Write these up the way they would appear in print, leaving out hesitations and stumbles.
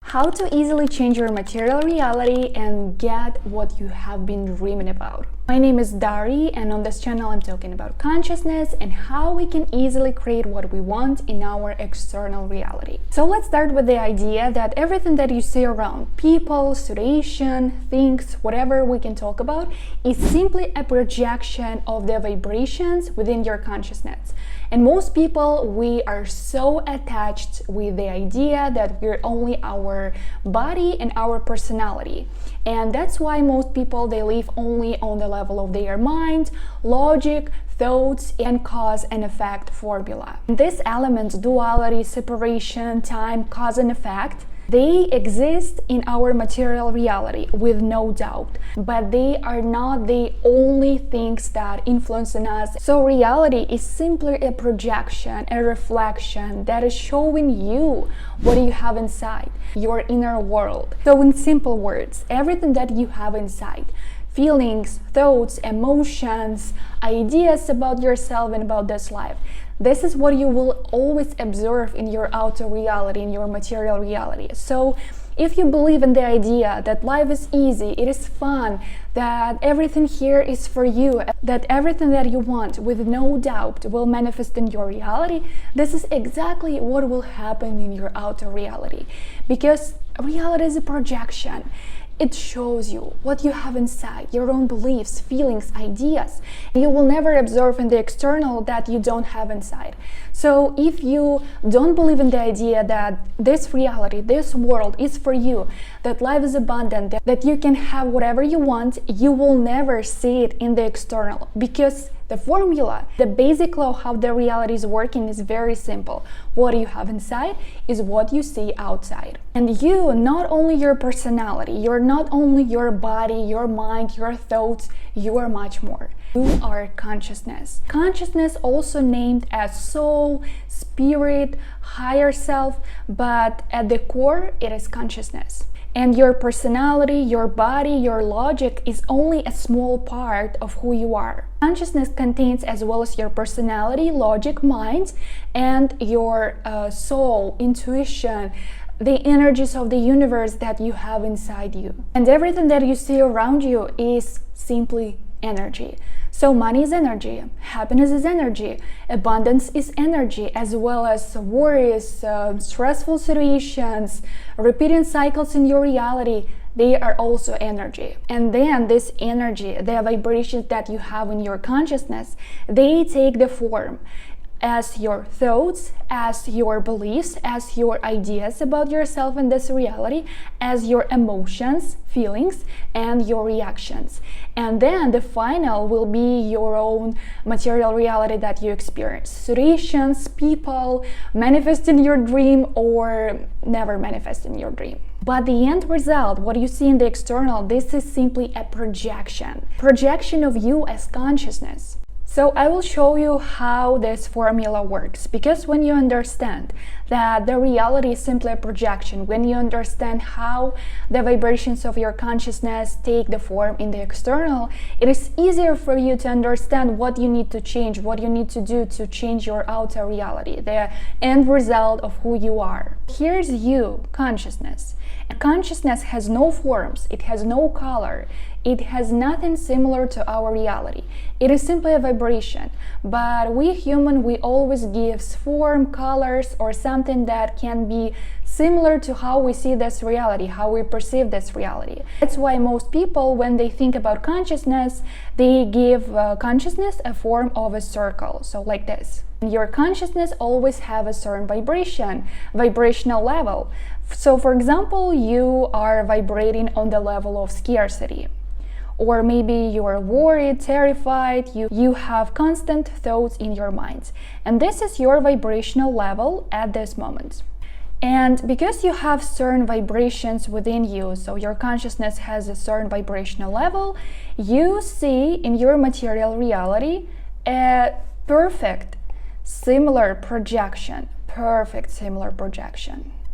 How to easily change your material reality and get what you have been dreaming about. My name is Dari, and on this channel I'm talking about consciousness and how we can easily create what we want in our external reality. So let's start with the idea that everything that you see around, people, situation, things, whatever we can talk about, is simply a projection of the vibrations within your consciousness. And most people, we are so attached with the idea that we're only our body and our personality. And that's why most people, they live only on the level of their mind, logic, thoughts, and cause and effect formula. These elements, duality, separation, time, cause and effect, they exist in our material reality with no doubt, but they are not the only things that influence us. So reality is simply a projection, a reflection that is showing you what you have inside, your inner world. So in simple words, everything that you have inside, feelings, thoughts, emotions, ideas about yourself and about this life, this is what you will always observe in your outer reality, in your material reality. So if you believe in the idea that life is easy, it is fun, that everything here is for you, that everything that you want with no doubt will manifest in your reality, this is exactly what will happen in your outer reality. Because reality is a projection. It shows you what you have inside, your own beliefs, feelings, ideas. You will never observe in the external that you don't have inside. So if you don't believe in the idea that this reality, this world is for you, that life is abundant, that you can have whatever you want, you will never see it in the external, because the formula, the basic law how the reality is working is very simple. What you have inside is what you see outside. And you, not only your personality, you're not only your body, your mind, your thoughts, you are much more. You are consciousness. Consciousness also named as soul, spirit, higher self, but at the core it is consciousness. And your personality, your body, your logic is only a small part of who you are. Consciousness contains as well as your personality, logic, mind, and your soul, intuition, the energies of the universe that you have inside you. And everything that you see around you is simply energy. So money is energy, happiness is energy, abundance is energy, as well as worries, stressful situations, repeating cycles in your reality, they are also energy. And then this energy, the vibrations that you have in your consciousness, they take the form as your thoughts, as your beliefs, as your ideas about yourself and this reality, as your emotions, feelings, and your reactions. And then the final will be your own material reality that you experience. Situations, people, manifest in your dream or never manifest in your dream. But the end result, what you see in the external, this is simply a projection of you as consciousness. So I will show you how this formula works, because when you understand that the reality is simply a projection, when you understand how the vibrations of your consciousness take the form in the external, it is easier for you to understand what you need to change, what you need to do to change your outer reality, the end result of who you are. Here's you, consciousness. And consciousness has no forms, it has no color, it has nothing similar to our reality. It is simply a vibration, but we human, we always give form, colors, or something that can be similar to how we see this reality, how we perceive this reality. That's why most people, when they think about consciousness, they give consciousness a form of a circle, so like this. Your consciousness always have a certain vibrational level. So for example, you are vibrating on the level of scarcity. Or maybe you are worried, terrified, you have constant thoughts in your mind. And this is your vibrational level at this moment. And because you have certain vibrations within you, so your consciousness has a certain vibrational level, you see in your material reality a perfect similar projection.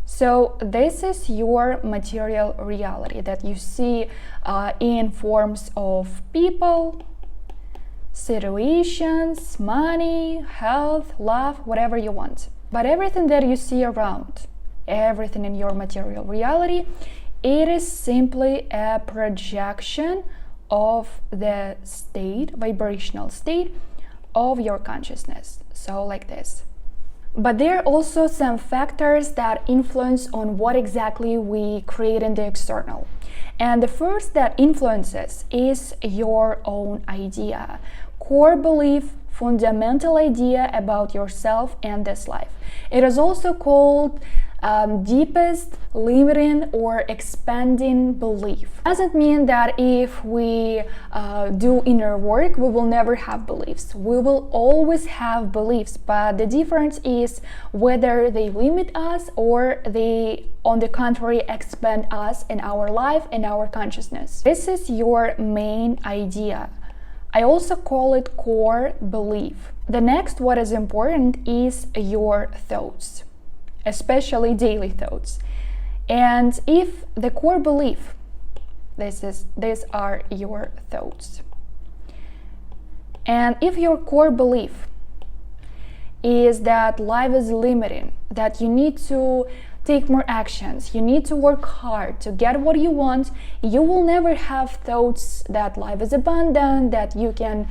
So this is your material reality that you see in forms of people, situations, money, health, love, whatever you want. But everything that you see around, everything in your material reality, it is simply a projection of the state, vibrational state of your consciousness. So like this. But there are also some factors that influence on what exactly we create in the external. And the first that influences is your own idea, core belief, fundamental idea about yourself and this life. It is also called deepest, limiting, or expanding belief. Doesn't mean that if we do inner work, we will never have beliefs. We will always have beliefs, but the difference is whether they limit us or they, on the contrary, expand us in our life and our consciousness. This is your main idea. I also call it core belief. The next, what is important, is your thoughts, especially daily thoughts. And if the core belief, these are your thoughts. And if your core belief is that life is limiting, that you need to take more actions, you need to work hard to get what you want, you will never have thoughts that life is abundant, that you can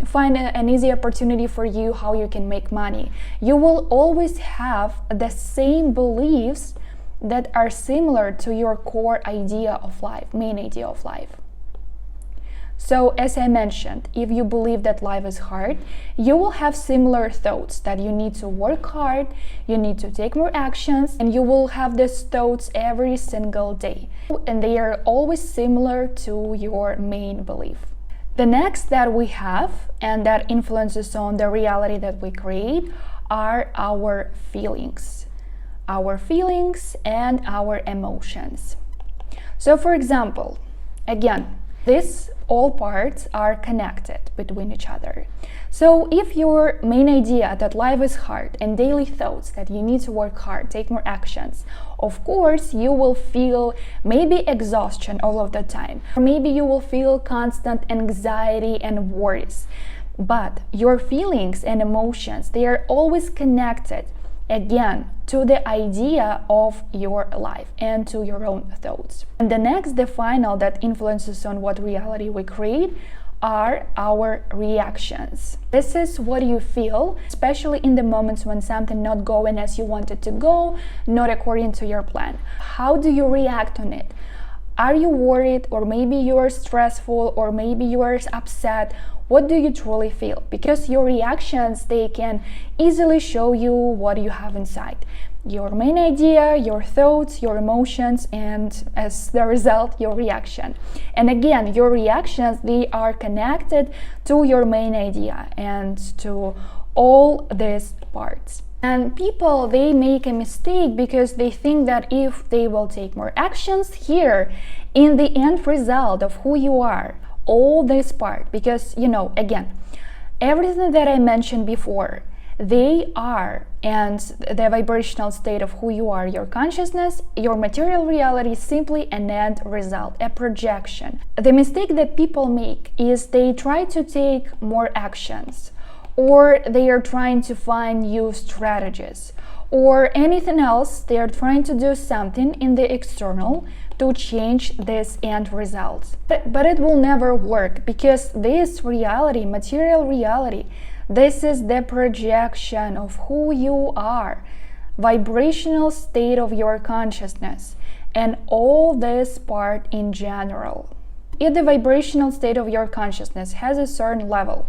find an easy opportunity for you, how you can make money. You will always have the same beliefs that are similar to your core idea of life, main idea of life. So as I mentioned, if you believe that life is hard, you will have similar thoughts that you need to work hard, you need to take more actions, and you will have these thoughts every single day. And they are always similar to your main belief. The next that we have, and that influences on the reality that we create, are our feelings. Our feelings and our emotions. So for example, again, these all parts are connected between each other. So if your main idea that life is hard and daily thoughts that you need to work hard, take more actions, of course you will feel maybe exhaustion all of the time, or maybe you will feel constant anxiety and worries. But your feelings and emotions, they are always connected again to the idea of your life and to your own thoughts. And the next, the final that influences on what reality we create, are our reactions. This is what you feel, especially in the moments when something not going as you wanted to go, not according to your plan. How do you react on it? Are you worried, or maybe you are stressful, or maybe you are upset? What do you truly feel? Because your reactions, they can easily show you what you have inside. Your main idea, your thoughts, your emotions, and as the result, your reaction. And again, your reactions, they are connected to your main idea and to all these parts. And people, they make a mistake because they think that if they will take more actions here, in the end result of who you are, all this part, because again, everything that I mentioned before, they are, and the vibrational state of who you are, your consciousness, your material reality is simply an end result, a projection. The mistake that people make is they try to take more actions, or they are trying to find new strategies, or anything else. They are trying to do something in the external to change this end result. But it will never work, because this reality, material reality, this is the projection of who you are, vibrational state of your consciousness, and all this part in general. If the vibrational state of your consciousness has a certain level,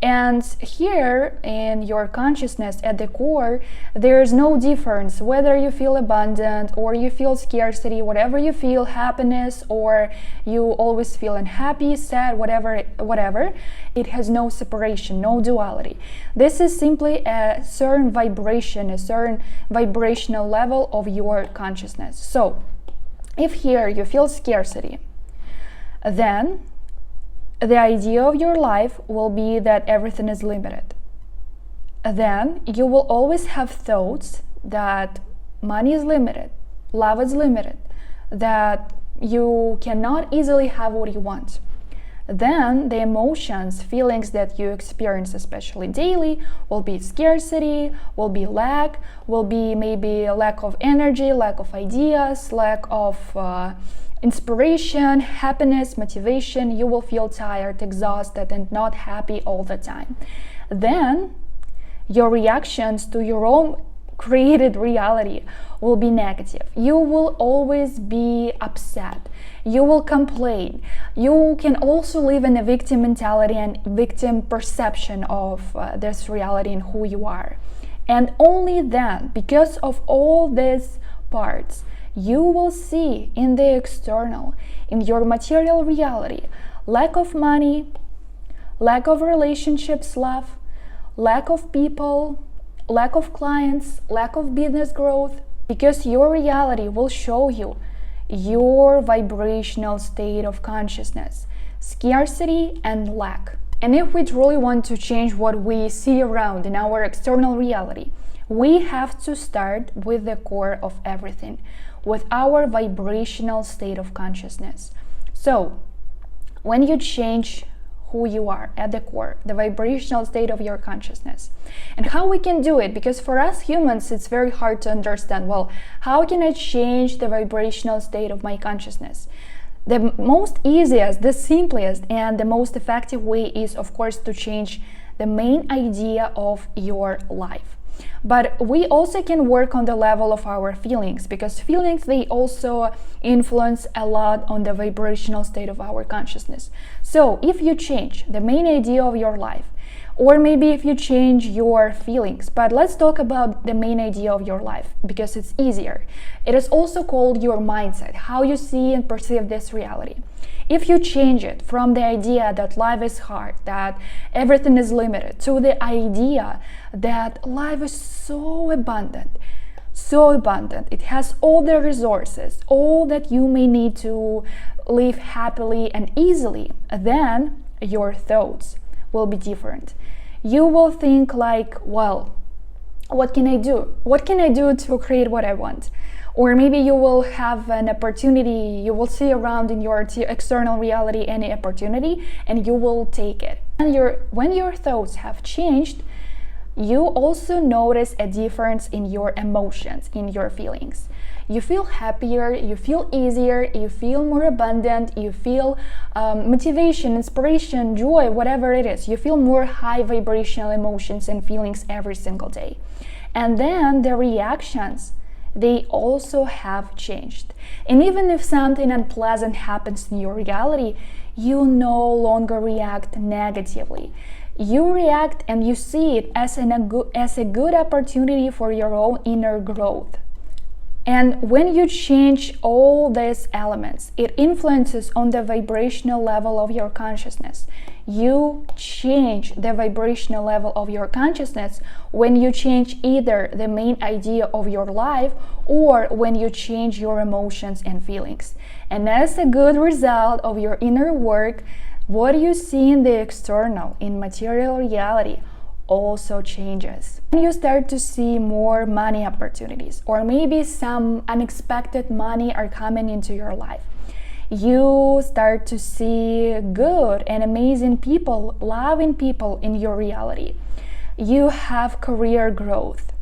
and here in your consciousness at the core, there's no difference whether you feel abundant or you feel scarcity, whatever you feel, happiness, or you always feel unhappy, sad, whatever, it has no separation, no duality. This is simply a certain vibration, a certain vibrational level of your consciousness. So if here you feel scarcity, then the idea of your life will be that everything is limited. Then you will always have thoughts that money is limited, love is limited, that you cannot easily have what you want. then the emotions, feelings that you experience, especially daily, will be scarcity, will be lack, will be maybe a lack of energy, lack of ideas, lack of inspiration, happiness, motivation. You will feel tired, exhausted, and not happy all the time. Then your reactions to your own created reality will be negative. You will always be upset. You will complain. You can also live in a victim mentality and victim perception of this reality and who you are. And only then, because of all these parts, you will see in the external, in your material reality, lack of money, lack of relationships, love, lack of people, lack of clients, lack of business growth, because your reality will show you your vibrational state of consciousness, scarcity and lack. And if we truly want to change what we see around in our external reality, we have to start with the core of everything, with our vibrational state of consciousness. So, when you change who you are at the core, the vibrational state of your consciousness, and how we can do it, because for us humans it's very hard to understand, well, how can I change the vibrational state of my consciousness? The most easiest, the simplest, and the most effective way is, of course, to change the main idea of your life. But we also can work on the level of our feelings, because feelings, they also influence a lot on the vibrational state of our consciousness. So if you change the main idea of your life, or maybe if you change your feelings, but let's talk about the main idea of your life because it's easier. It is also called your mindset, how you see and perceive this reality. If you change it from the idea that life is hard, that everything is limited, to the idea that life is so abundant, it has all the resources, all that you may need to live happily and easily, then your thoughts will be different. You will think like, well, what can I do? What can I do to create what I want? Or maybe you will have an opportunity, you will see around in your external reality any opportunity and you will take it. And when your thoughts have changed, you also notice a difference in your emotions, in your feelings. You feel happier, you feel easier, you feel more abundant, you feel motivation, inspiration, joy, whatever it is. You feel more high vibrational emotions and feelings every single day. And then the reactions, they also have changed. And even if something unpleasant happens in your reality, you no longer react negatively. You react and you see it as a good opportunity for your own inner growth. And when you change all these elements, it influences on the vibrational level of your consciousness. You change the vibrational level of your consciousness when you change either the main idea of your life or when you change your emotions and feelings. And as a good result of your inner work, what you see in the external, in material reality, also changes. When you start to see more money opportunities, or maybe some unexpected money are coming into your life, you start to see good and amazing people, loving people in your reality. You have career growth.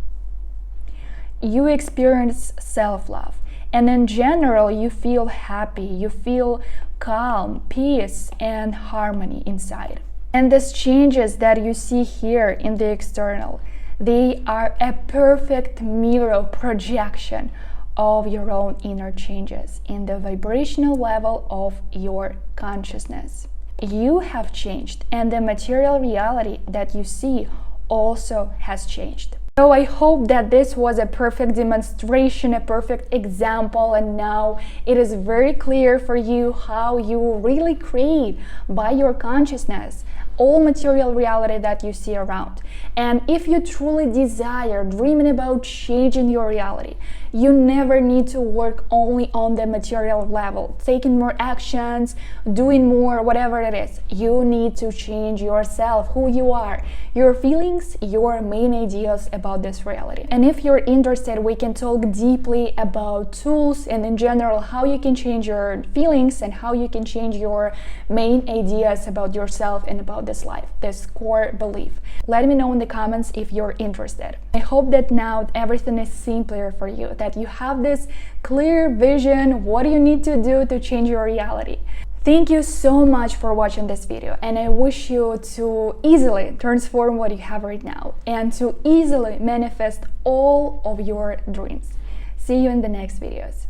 You experience self-love. And in general, you feel happy, you feel calm, peace, and harmony inside. And these changes that you see here in the external, they are a perfect mirror projection of your own inner changes in the vibrational level of your consciousness. You have changed, and the material reality that you see also has changed. So I hope that this was a perfect demonstration, a perfect example, and now it is very clear for you how you really create by your consciousness all material reality that you see around. And if you truly desire dreaming about changing your reality, You never need to work only on the material level, taking more actions, doing more, whatever it is. You need to change yourself, who you are, your feelings, your main ideas about this reality. And if you're interested, we can talk deeply about tools and in general how you can change your feelings and how you can change your main ideas about yourself and about this life, this core belief. Let me know in the comments if you're interested. I hope that now everything is simpler for you, that you have this clear vision, what do you need to do to change your reality. Thank you so much for watching this video, and I wish you to easily transform what you have right now and to easily manifest all of your dreams. See you in the next videos.